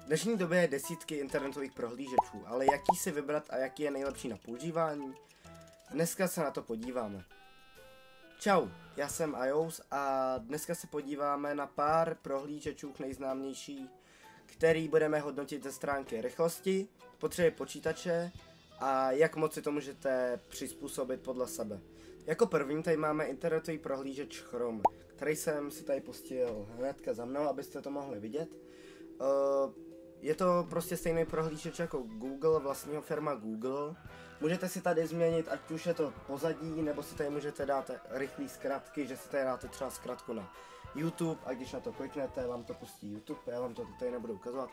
dnešní době je desítky internetových prohlížečů, ale jaký si vybrat a jaký je nejlepší na používání? Dneska se na to podíváme. Čau, já jsem iOS a dneska se podíváme na pár prohlížečů nejznámějších, který budeme hodnotit ze stránky rychlosti, potřeby počítače a jak moc si to můžete přizpůsobit podle sebe. Jako první tady máme internetový prohlížeč Chrome, který jsem si tady pustil hnedka za mnou, abyste to mohli vidět. Je to prostě stejný prohlížeč jako Google, vlastního firma Google. Můžete si tady změnit, ať už je to pozadí, nebo si tady můžete dát rychlé zkratky, že si tady dáte třeba zkratku na YouTube a když na to kliknete, vám to pustí YouTube, já vám to tady nebudu ukazovat.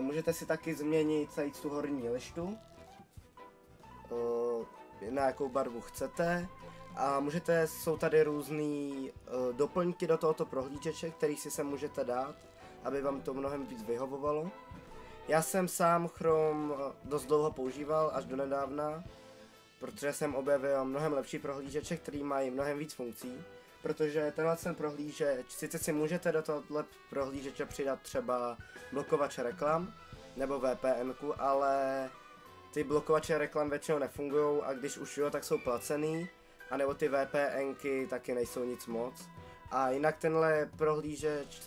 Můžete si taky změnit tady tu horní lištu, na jakou barvu chcete. A jsou tady různý doplňky do tohoto prohlížeče, který si sem můžete dát, aby vám to mnohem víc vyhovovalo. Já jsem sám Chrome dost dlouho používal, až do nedávna, protože jsem objevil mnohem lepší prohlížeče, který mají mnohem víc funkcí. Protože tenhle prohlížeč, sice si můžete do tohoto prohlížeče přidat třeba blokovač reklam nebo VPN-ku, ale ty blokovače reklam většinou nefungují a když už jo, tak jsou placený, anebo ty VPNky taky nejsou nic moc. A jinak tenhle prohlížeč,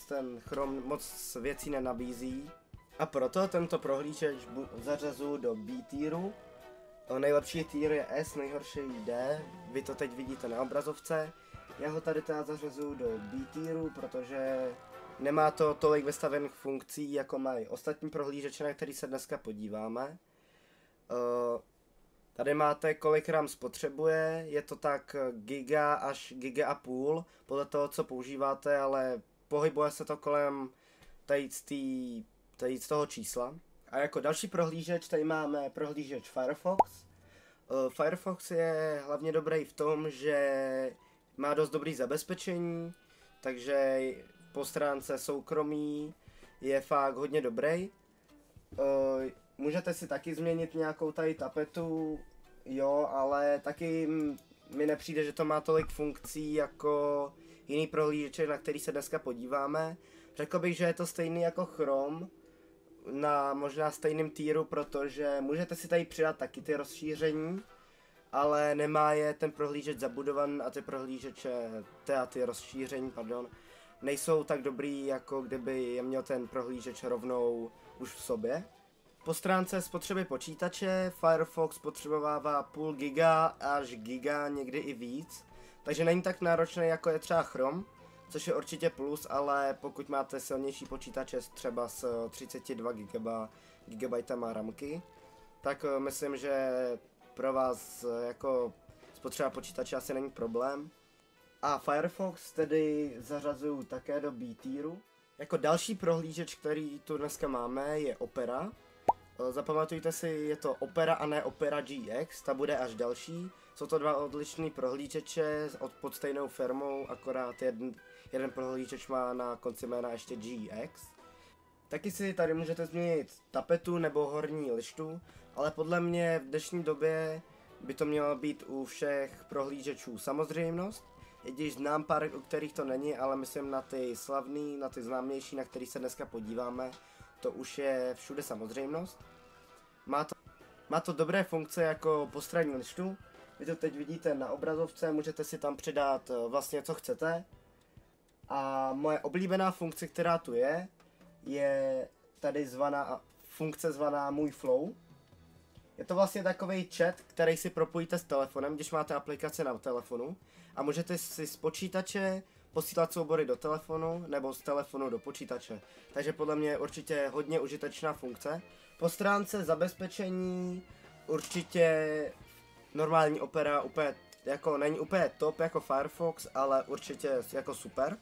ten Chrome moc věcí nenabízí. A proto tento prohlížeč zařazuji do B tieru. Nejlepší tier je S, nejhorší D, vy to teď vidíte na obrazovce. Já ho tady teda zařazuji do B tieru, protože nemá to tolik vystavených funkcí, jako mají ostatní prohlížeče, na který se dneska podíváme. Tady máte, kolik RAM spotřebuje, je to tak giga až giga a půl, podle toho, co používáte, ale pohybuje se to kolem tady z toho čísla. A jako další prohlížeč tady máme prohlížeč Firefox. Firefox je hlavně dobrý v tom, že má dost dobrý zabezpečení, takže po stránce soukromí je fakt hodně dobrý. Můžete si taky změnit nějakou tady tapetu, jo, ale taky mi nepřijde, že to má tolik funkcí jako jiný prohlížeče, na který se dneska podíváme. Řekl bych, že je to stejný jako Chrome, na možná stejným tieru, protože můžete si tady přidat taky ty rozšíření, ale nemá je ten prohlížeč zabudovan a ty prohlížeče, ty rozšíření, nejsou tak dobrý, jako kdyby je měl ten prohlížeč rovnou už v sobě. Po stránce spotřeby počítače Firefox spotřebovává půl giga až giga, někdy i víc, takže není tak náročný, jako je třeba Chrome, což je určitě plus, ale pokud máte silnější počítače třeba s 32 GB ramky, tak myslím, že pro vás jako spotřeba počítače asi není problém. A Firefox tedy zařazuju také do B tieru. Jako další prohlížeč, který tu dneska máme, je Opera. Zapamatujte si, je to Opera a ne Opera GX, ta bude až další. Jsou to dva odlišné prohlížeče pod stejnou firmou, akorát jeden prohlížeč má na konci jména ještě GX. Taky si tady můžete změnit tapetu nebo horní lištu, ale podle mě v dnešní době by to mělo být u všech prohlížečů samozřejmost. I když znám pár, u kterých to není, ale myslím na ty slavný, na ty známější, na který se dneska podíváme, to už je všude samozřejmost. Má to dobré funkce jako postranní lištu. Vy to teď vidíte na obrazovce, můžete si tam přidat vlastně co chcete. A moje oblíbená funkce, která tu je tady funkce zvaná Můj Flow. Je to vlastně takový chat, který si propojíte s telefonem, když máte aplikace na telefonu. A můžete si z počítače posílat soubory do telefonu nebo z telefonu do počítače. Takže podle mě je určitě hodně užitečná funkce. Po stránce zabezpečení určitě normální Opera není úplně top jako Firefox, ale určitě jako super.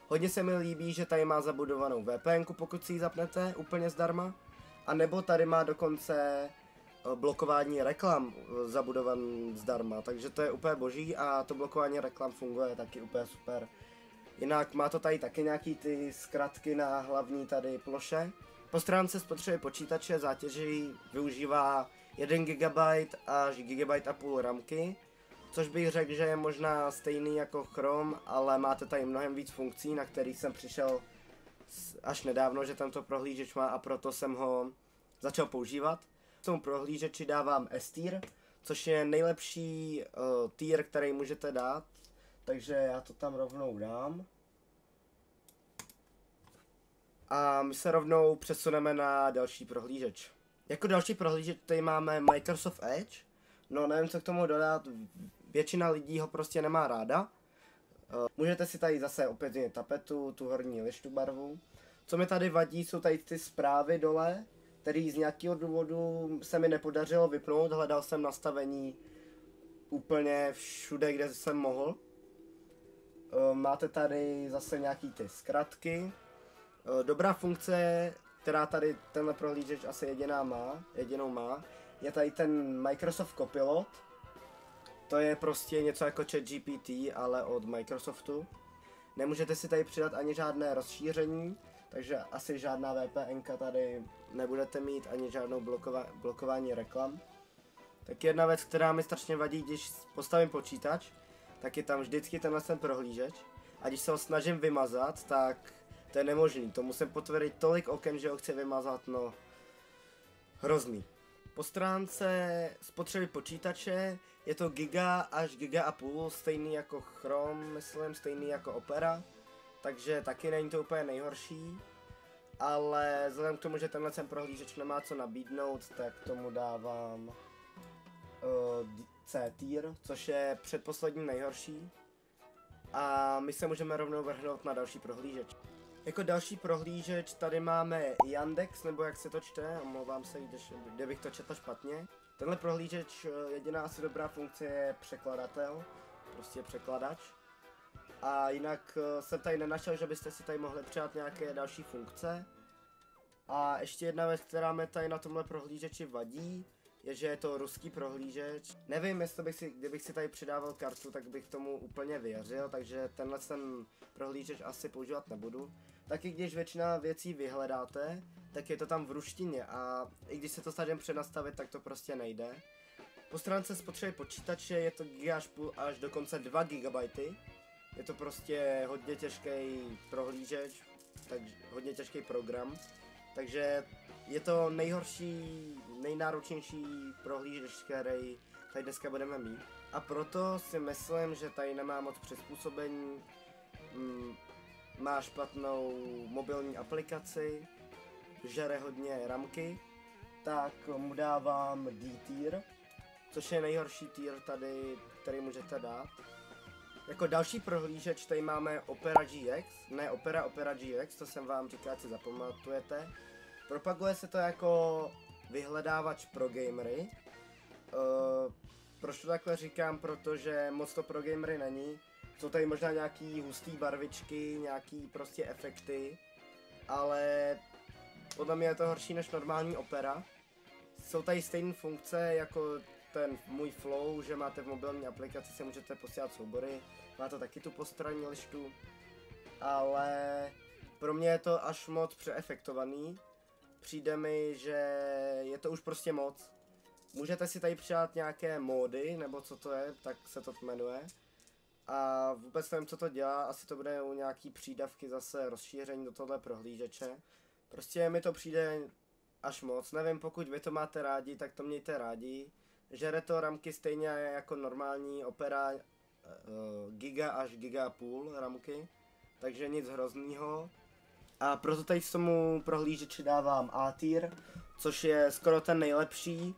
Hodně se mi líbí, že tady má zabudovanou VPNku, pokud si ji zapnete úplně zdarma. A nebo tady má dokonce blokování reklam zabudovan zdarma, takže to je úplně boží a to blokování reklam funguje taky úplně super. Jinak má to tady taky nějaký ty zkratky na hlavní tady ploše. Po stránce spotřeby počítače zátěží využívá 1 GB až 1,5 GB ramky, což bych řekl, že je možná stejný jako Chrome, ale máte tady mnohem víc funkcí, na který jsem přišel až nedávno, že tento prohlížeč má a proto jsem ho začal používat. K tomu prohlížeči dávám S-tier, což je nejlepší tier, který můžete dát, takže já to tam rovnou dám. A my se rovnou přesuneme na další prohlížeč. Jako další prohlížeč tady máme Microsoft Edge. No nevím, co k tomu dodat, většina lidí ho prostě nemá ráda. Můžete si tady zase opět změnit tapetu, tu horní lištu barvu. Co mi tady vadí, jsou tady ty zprávy dole, který z nějakého důvodu se mi nepodařilo vypnout. Hledal jsem nastavení úplně všude, kde jsem mohl. Máte tady zase nějaký ty zkratky. Dobrá funkce, která tady tenhle prohlížeč asi jedinou má, je tady ten Microsoft Copilot. To je prostě něco jako ChatGPT, ale od Microsoftu. Nemůžete si tady přidat ani žádné rozšíření, takže asi žádná VPNka tady nebudete mít, ani žádnou blokování reklam. Tak jedna věc, která mi strašně vadí, když postavím počítač, tak je tam vždycky tenhle prohlížeč. A když se ho snažím vymazat, tak to je nemožný. To musím potvrdit tolik oken, že ho chci vymazat, no hrozný. Po stránce spotřeby počítače je to giga až giga a půl, stejný jako Chrome, myslím, stejný jako Opera, takže taky není to úplně nejhorší, ale vzhledem k tomu, že tenhle prohlížeč nemá co nabídnout, tak tomu dávám C tier, což je předposlední nejhorší. A my se můžeme rovnou vrhnout na další prohlížeč. Jako další prohlížeč tady máme Yandex, nebo jak se to čte, omlouvám se, kdybych to četl špatně. Tenhle prohlížeč, jediná asi dobrá funkce je překladatel, prostě překladač. A jinak jsem tady nenašel, že byste si tady mohli přidat nějaké další funkce. A ještě jedna věc, která mě tady na tomhle prohlížeči vadí, je, že je to ruský prohlížeč. Nevím, jestli kdybych si tady přidával kartu, tak bych tomu úplně věřil, takže tenhle prohlížeč asi používat nebudu. Taky když většina věcí vyhledáte, tak je to tam v ruštině a i když se to snažím přenastavit, tak to prostě nejde. Po stránce spotřeby počítače je to giga až půl až dokonce 2 GB. Je to prostě hodně těžký prohlížeč, takže hodně těžký program. Takže je to nejnáročnější prohlížeč, který tady dneska budeme mít. A proto si myslím, že tady nemá moc přizpůsobení. Má špatnou mobilní aplikaci, žere hodně ramky, tak mu dávám D tier, což je nejhorší tier tady, který můžete dát. Jako další prohlížeč tady máme Opera GX, ne Opera GX, to jsem vám říkal, ať si zapamatujete. Propaguje se to jako vyhledávač pro gamery. Proč to takhle říkám? Protože moc to pro gamery není. Jsou tady možná nějaký hustý barvičky, nějaký prostě efekty, ale podle mě je to horší než normální Opera. Jsou tady stejné funkce jako ten můj Flow, že máte v mobilní aplikaci, si můžete posílat soubory, má to taky tu postranní lištu, ale pro mě je to až moc přeefektovaný. Přijde mi, že je to už prostě moc. Můžete si tady přidat nějaké módy, nebo co to je, tak se to jmenuje. A vůbec nevím, co to dělá, asi to bude u nějaký přídavky zase rozšíření do tohle prohlížeče. Prostě mi to přijde až moc, nevím, pokud vy to máte rádi, tak to mějte rádi. Žere to ramky stejně jako normální Opera, giga až giga a půl ramky, takže nic hroznýho. A proto tady s tomu prohlížeči dávám A tier, což je skoro ten nejlepší,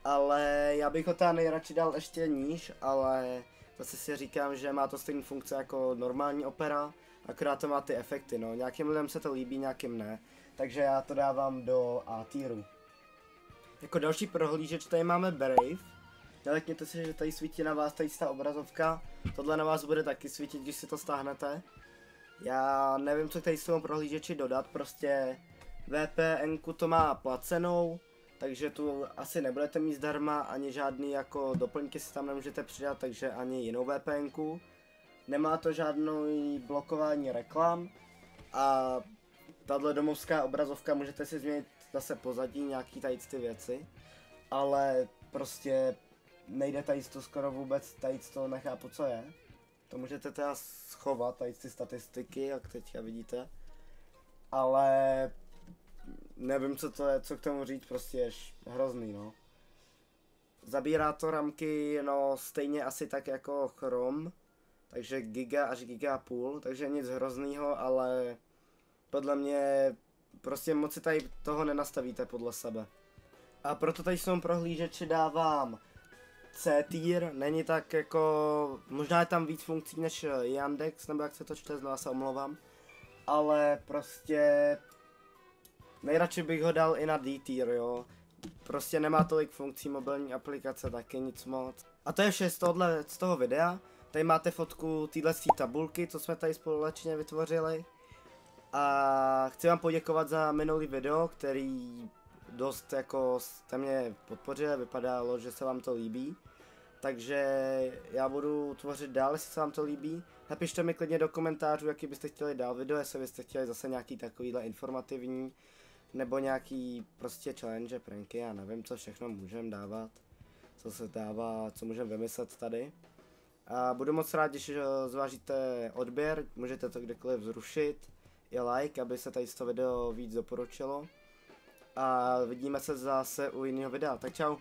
ale já bych ho teda nejradši dal ještě níž, ale zase si říkám, že má to stejné funkce jako normální Opera, akorát to má ty efekty, no. Nějakým lidem se to líbí, nějakým ne, takže já to dávám do A tieru. Jako další prohlížeč tady máme Brave. Nelekněte si, že tady svítí na vás tady ta obrazovka, tohle na vás bude taky svítit, když si to stáhnete. Já nevím, co tady s tomu prohlížeči dodat, prostě VPNku to má placenou, takže tu asi nebudete mít zdarma, ani žádný jako doplňky si tam nemůžete přidat, takže ani jinou VPNku. Nemá to žádný blokování reklam a tahle domovská obrazovka můžete si změnit zase pozadí, nějaký tady ty věci, ale prostě nejde tady to skoro vůbec, tady to nechápu, co je. To můžete teda schovat, tady ty statistiky, jak teďka vidíte. ale nevím, co to je, co k tomu říct, prostě je hrozný, no. Zabírá to ramky, no stejně asi tak jako Chrome, takže giga až giga a půl, takže nic hroznýho, ale podle mě prostě moc si tady toho nenastavíte podle sebe. A proto tady jsou prohlížeči dávám C tier, není tak jako, možná je tam víc funkcí než Yandex, nebo jak se to čte, znovu se omlouvám, ale prostě nejradši bych ho dal i na D tier, jo. Prostě nemá tolik funkcí, mobilní aplikace taky nic moc. A to je vše z toho videa. Tady máte fotku téhle tabulky, co jsme tady společně vytvořili. A chci vám poděkovat za minulý video, který dost jako jste mě podpořili, vypadalo, že se vám to líbí. Takže já budu tvořit dál, jestli se vám to líbí. Napište mi klidně do komentářů, jaký byste chtěli dál video, jestli byste chtěli zase nějaký takovýhle informativní, nebo nějaký prostě challenge, pranky, já nevím, co všechno můžeme dávat, co se dává, co můžeme vymyslet tady. A budu moc rád, když zvážíte odběr, můžete to kdekoliv zrušit, i like, aby se tady to video víc doporučilo. A vidíme se zase u jiného videa, tak čau.